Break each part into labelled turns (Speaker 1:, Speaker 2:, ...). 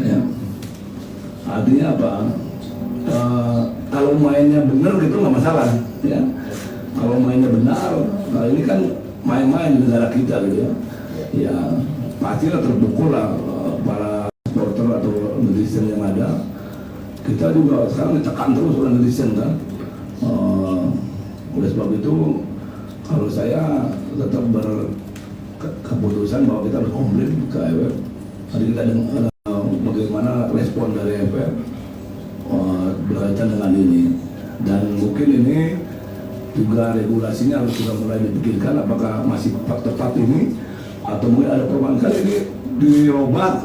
Speaker 1: Ya. Artinya apa? Kalau mainnya benar gitu nggak masalah, ya. Kalau mainnya benar, nah ini kan main-main di negara kita gitu ya. Ya pastilah terpukul lah para supporter atau netizen yang ada. Kita juga sekarang ditekan terus oleh netizen kan. Oleh sebab itu, kalau saya tetap berkeputusan bahwa kita harus komplain ke AFF. Tadi kita dengar bagaimana respon dari AFF berkaitan dengan ini, dan mungkin ini juga regulasinya harus sudah mulai dipikirkan apakah masih tepat ini atau mungkin ada perubahan. Kali ini dirubah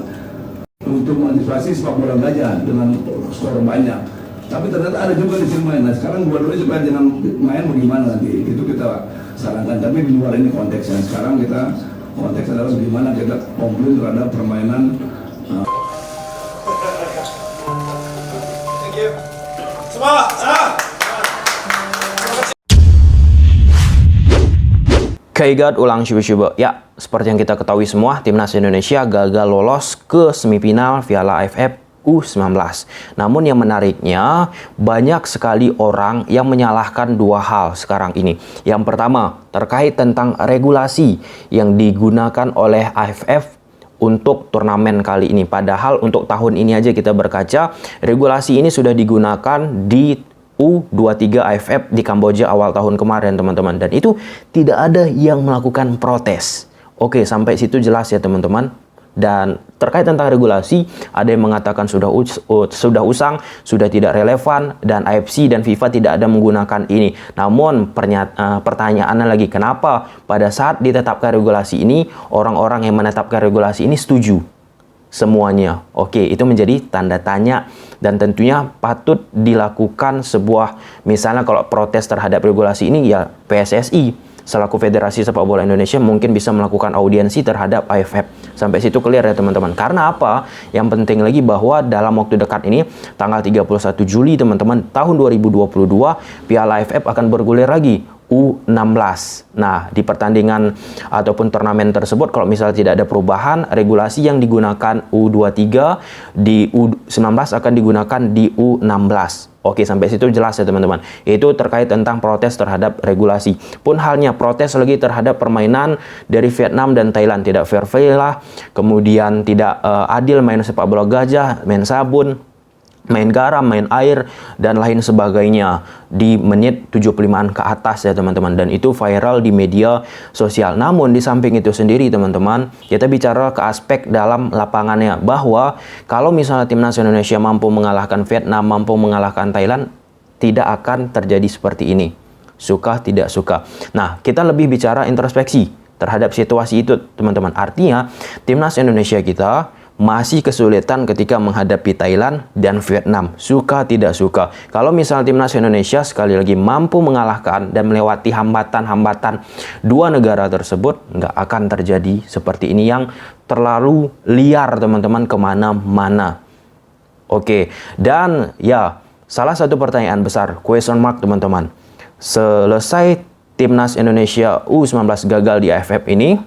Speaker 1: untuk mengantisipasi sepak bola gajah dengan skor banyak, tapi ternyata ada juga di sini main. Nah sekarang dua-duanya supaya jangan main bagaimana nanti itu kita sarankan, tapi di luar ini konteksnya. Sekarang kita konteksnya adalah bagaimana kita komplain terhadap permainan.
Speaker 2: Thank you. Semua,
Speaker 3: Kaigat ulang syubu-syubu. Ya, seperti yang kita ketahui semua, Timnas Indonesia gagal lolos ke semifinal Piala AFF U19. Namun yang menariknya, banyak sekali orang yang menyalahkan dua hal sekarang ini. Yang pertama, terkait tentang regulasi yang digunakan oleh AFF untuk turnamen kali ini. Padahal untuk tahun ini aja kita berkaca, regulasi ini sudah digunakan di U23 AFF di Kamboja awal tahun kemarin, teman-teman. Dan itu tidak ada yang melakukan protes. Oke, sampai situ jelas ya, teman-teman. Dan terkait tentang regulasi, ada yang mengatakan sudah usang, sudah tidak relevan, dan AFC dan FIFA tidak ada menggunakan ini. Namun pertanyaannya lagi, kenapa pada saat ditetapkan regulasi ini, orang-orang yang menetapkan regulasi ini setuju semuanya? Oke, itu menjadi tanda tanya, dan tentunya patut dilakukan sebuah, misalnya kalau protes terhadap regulasi ini, ya PSSI selaku Federasi Sepak Bola Indonesia mungkin bisa melakukan audiensi terhadap AFF. Sampai situ clear ya, teman-teman. Karena apa? Yang penting lagi bahwa dalam waktu dekat ini, tanggal 31 Juli, teman-teman, tahun 2022, Piala AFF akan bergulir lagi, U16. Nah, di pertandingan ataupun turnamen tersebut, kalau misalnya tidak ada perubahan, regulasi yang digunakan U23 di U19 akan digunakan di U16. Oke, sampai situ jelas ya, teman-teman. Itu terkait tentang protes terhadap regulasi. Pun halnya protes lagi terhadap permainan dari Vietnam dan Thailand. Tidak fair play lah, kemudian tidak adil main sepak bola gajah, main sabun, main garam, main air, dan lain sebagainya di menit 75-an ke atas ya, teman-teman. Dan itu viral di media sosial. Namun di samping itu sendiri, teman-teman, kita bicara ke aspek dalam lapangannya, bahwa kalau misalnya Timnas Indonesia mampu mengalahkan Vietnam, mampu mengalahkan Thailand, tidak akan terjadi seperti ini. Suka tidak suka. Nah, kita lebih bicara introspeksi terhadap situasi itu, teman-teman. Artinya, Timnas Indonesia kita masih kesulitan ketika menghadapi Thailand dan Vietnam. Suka tidak suka. Kalau misalnya Timnas Indonesia sekali lagi mampu mengalahkan dan melewati hambatan-hambatan dua negara tersebut, nggak akan terjadi seperti ini yang terlalu liar, teman-teman, kemana-mana. Oke, dan ya, salah satu pertanyaan besar, question mark, teman-teman. Selesai Timnas Indonesia U19 gagal di AFF ini,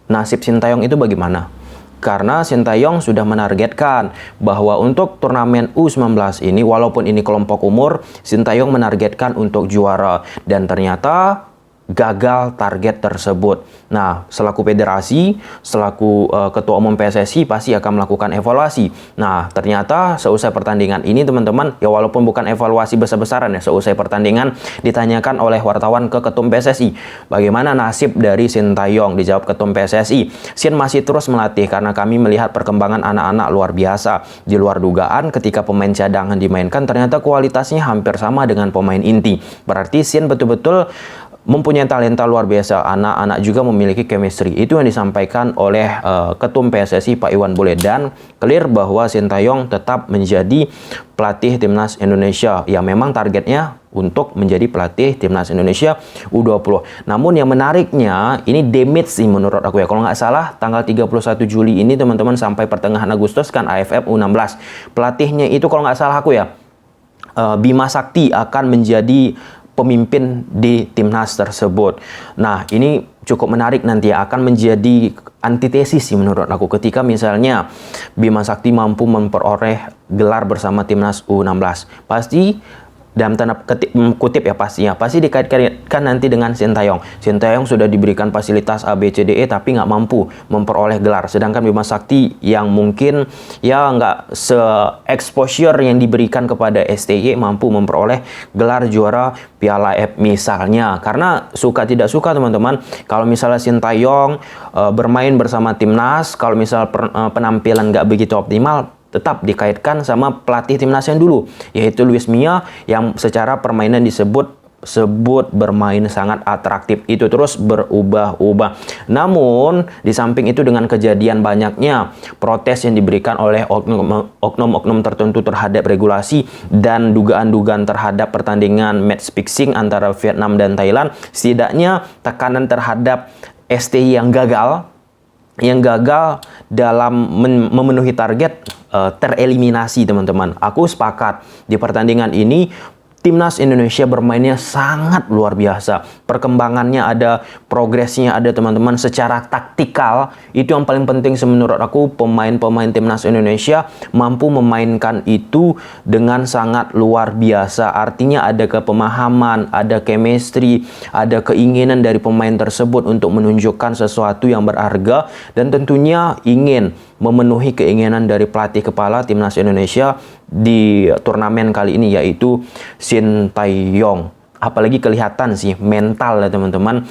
Speaker 3: nasib Sintayong itu bagaimana? Karena Sintayong sudah menargetkan bahwa untuk turnamen U19 ini, walaupun ini kelompok umur, Sintayong menargetkan untuk juara. Dan ternyata gagal target tersebut. Nah, selaku federasi, selaku ketua umum PSSI pasti akan melakukan evaluasi. Nah, ternyata seusai pertandingan ini, teman-teman, ya walaupun bukan evaluasi besar-besaran ya, seusai pertandingan ditanyakan oleh wartawan ke ketum PSSI, bagaimana nasib dari Sintayong? Dijawab ketum PSSI, Sin masih terus melatih karena kami melihat perkembangan anak-anak luar biasa. Di luar dugaan, ketika pemain cadangan dimainkan, ternyata kualitasnya hampir sama dengan pemain inti. Berarti Sin betul-betul mempunyai talenta luar biasa. Anak-anak juga memiliki chemistry. Itu yang disampaikan oleh Ketum PSSI Pak Iwan Bule. Dan clear bahwa Sintayong tetap menjadi pelatih Timnas Indonesia. Ya memang targetnya untuk menjadi pelatih Timnas Indonesia U20. Namun yang menariknya, ini damage sih menurut aku ya. Kalau nggak salah, tanggal 31 Juli ini, teman-teman, sampai pertengahan Agustus kan AFF U16. Pelatihnya itu kalau nggak salah aku ya, Bima Sakti akan menjadi pemimpin di timnas tersebut. Nah, ini cukup menarik nanti, akan menjadi antitesis sih menurut aku ketika misalnya Bima Sakti mampu memperoleh gelar bersama timnas U16. Pasti dalam tanda kutip ya pasti dikaitkan nanti dengan Sintayong. Sintayong sudah diberikan fasilitas A, B, C, D, E tapi nggak mampu memperoleh gelar. Sedangkan Bima Sakti yang mungkin ya nggak se-exposure yang diberikan kepada STY mampu memperoleh gelar juara Piala AFF misalnya. Karena suka tidak suka teman-teman, kalau misalnya Sintayong bermain bersama timnas, kalau misal penampilan nggak begitu optimal, tetap dikaitkan sama pelatih timnas yang dulu, yaitu Luis Milla, yang secara permainan disebut bermain sangat atraktif, itu terus berubah-ubah. Namun di samping itu, dengan kejadian banyaknya protes yang diberikan oleh oknum-oknum tertentu terhadap regulasi dan dugaan-dugaan terhadap pertandingan match fixing antara Vietnam dan Thailand, setidaknya tekanan terhadap STY yang gagal dalam memenuhi target tereliminasi teman-teman. Aku sepakat di pertandingan ini timnas Indonesia bermainnya sangat luar biasa. Perkembangannya ada, progresnya ada teman-teman. Secara taktikal, itu yang paling penting menurut aku. Pemain-pemain timnas Indonesia mampu memainkan itu dengan sangat luar biasa. Artinya ada kepemahaman, ada chemistry, ada keinginan dari pemain tersebut untuk menunjukkan sesuatu yang berharga, dan tentunya ingin memenuhi keinginan dari pelatih kepala timnas Indonesia di turnamen kali ini, yaitu Sintayong. Apalagi kelihatan sih mental ya teman-teman,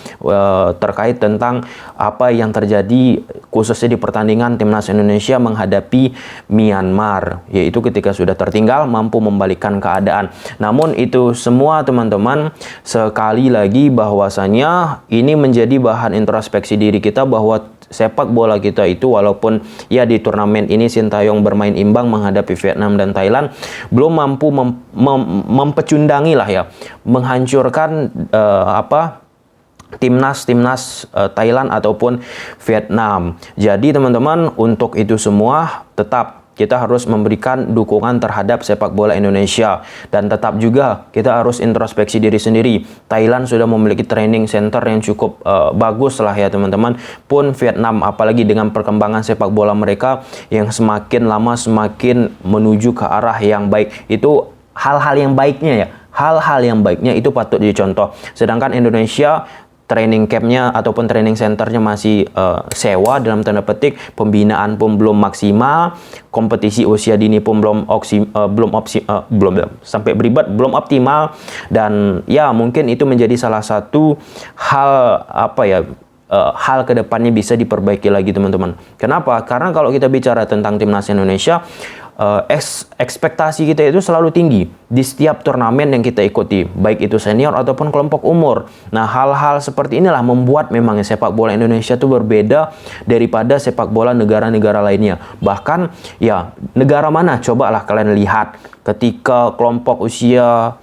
Speaker 3: terkait tentang apa yang terjadi khususnya di pertandingan timnas Indonesia menghadapi Myanmar, yaitu ketika sudah tertinggal mampu membalikkan keadaan. Namun itu semua teman-teman, sekali lagi bahwasanya ini menjadi bahan introspeksi diri kita, bahwa sepak bola kita itu walaupun ya di turnamen ini Sintayong bermain imbang menghadapi Vietnam dan Thailand, belum mampu mempecundangi lah ya, menghancurkan timnas Thailand ataupun Vietnam. Jadi teman-teman, untuk itu semua tetap kita harus memberikan dukungan terhadap sepak bola Indonesia, dan tetap juga kita harus introspeksi diri sendiri. Thailand sudah memiliki training center yang cukup bagus lah ya teman-teman. Pun Vietnam, apalagi dengan perkembangan sepak bola mereka yang semakin lama semakin menuju ke arah yang baik, itu hal-hal yang baiknya ya. Hal-hal yang baiknya itu patut dicontoh. Sedangkan Indonesia training campnya ataupun training centernya masih sewa dalam tanda petik, pembinaan pun belum maksimal, kompetisi usia dini pun belum sampai beribad, belum optimal, dan ya mungkin itu menjadi salah satu hal hal kedepannya bisa diperbaiki lagi teman-teman. Kenapa? Karena kalau kita bicara tentang timnas Indonesia, ekspektasi kita itu selalu tinggi di setiap turnamen yang kita ikuti, baik itu senior ataupun kelompok umur. Nah, hal-hal seperti inilah membuat memang sepak bola Indonesia itu berbeda daripada sepak bola negara-negara lainnya. Bahkan ya, negara mana cobalah kalian lihat ketika kelompok usia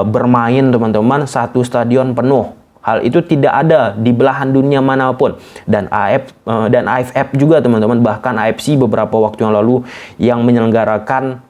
Speaker 3: bermain teman-teman, satu stadion penuh. Hal itu tidak ada di belahan dunia manapun. Dan AFF juga teman-teman, bahkan AFC beberapa waktu yang lalu yang menyelenggarakan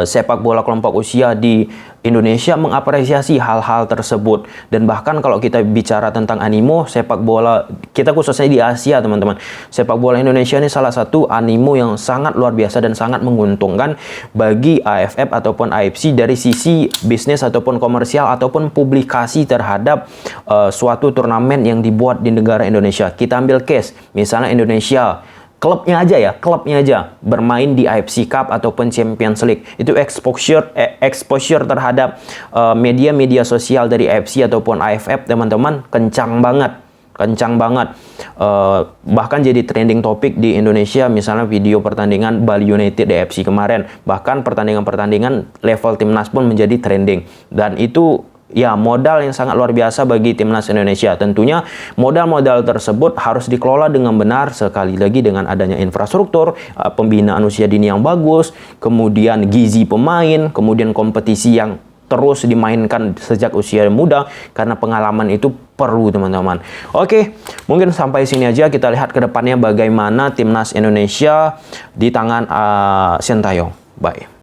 Speaker 3: sepak bola kelompok usia di Indonesia mengapresiasi hal-hal tersebut. Dan bahkan kalau kita bicara tentang animo sepak bola kita, khususnya di Asia teman-teman, sepak bola Indonesia ini salah satu animo yang sangat luar biasa dan sangat menguntungkan bagi AFF ataupun AFC dari sisi bisnis ataupun komersial ataupun publikasi terhadap suatu turnamen yang dibuat di negara Indonesia. Kita ambil case misalnya Indonesia, klubnya aja bermain di AFC Cup ataupun Champions League, itu exposure terhadap media-media sosial dari AFC ataupun AFF teman-teman kencang banget. Bahkan jadi trending topik di Indonesia, misalnya video pertandingan Bali United di AFC kemarin, bahkan pertandingan level timnas pun menjadi trending. Dan itu ya modal yang sangat luar biasa bagi timnas Indonesia. Tentunya modal-modal tersebut harus dikelola dengan benar, sekali lagi dengan adanya infrastruktur, pembinaan usia dini yang bagus, kemudian gizi pemain, kemudian kompetisi yang terus dimainkan sejak usia muda, karena pengalaman itu perlu teman-teman. Oke, mungkin sampai sini aja. Kita lihat ke depannya bagaimana timnas Indonesia di tangan Sintayong. Bye.